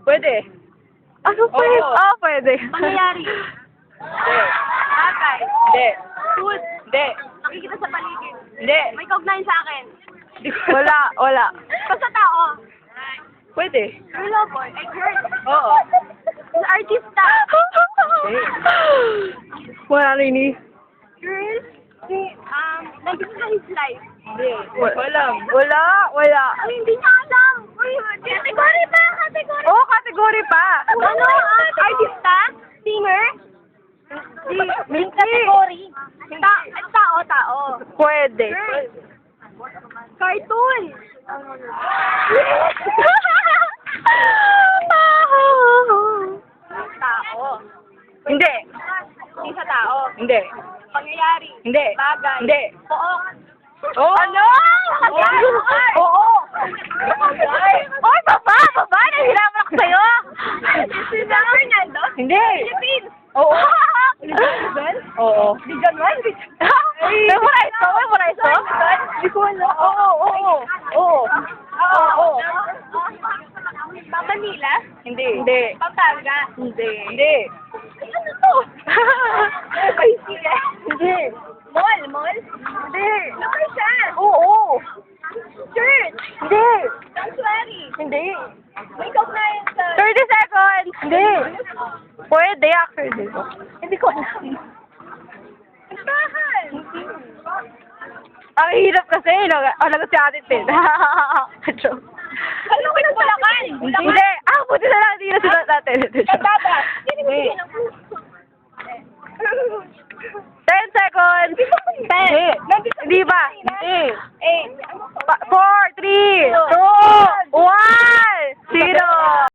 Pwede. Ano pwede? Oo. Ah, pwede. Pangyayari. Hindi. Bagay. Hindi. Food. Hindi. Nakikita sa paligid. Hindi. May kaugnayan sa akin. Wala. Basta tao. Pwede. Girl o boy? Ay, girl. Oo. Sa artista. Wala rin eh. Girl. Nandito sa his life. Hindi. Hindi ko alam. Wala. Ay, hindi niya alam. Uy, category pa. Category. Oo, kategory pa. Ano? Artista? Singer? Hindi. Category. Tao. Pwede. Girl. Cartoon. Tao. Hindi. Hindi sa tao. Hindi. Pangyayari. Hindi. Bagay. Hindi. Pook. Oo. Ano? Oo. Oy, baba! Nahihirapan ako sa'yo! Sina Fernando? Hindi. Philippines. Oo. Oo. Bijan man? Memorize ko? Hindi ko alam. Oo. Manila? Hindi. Pampanga? Hindi. Ano to? Ay, sila. Hindi. Mall? Hindi. Location? Oo. Church? Hindi. Sanctuary? Hindi. May kaugnayan sa... 30 seconds! Hindi. Pwede, actually. Hindi ko alam. Bahan? Ang hirap kasi, nagot si Ate Tin. Joke. Ano ko ng Bulacan? Hindi. Buti na lang, hindi na sila natin. Ganda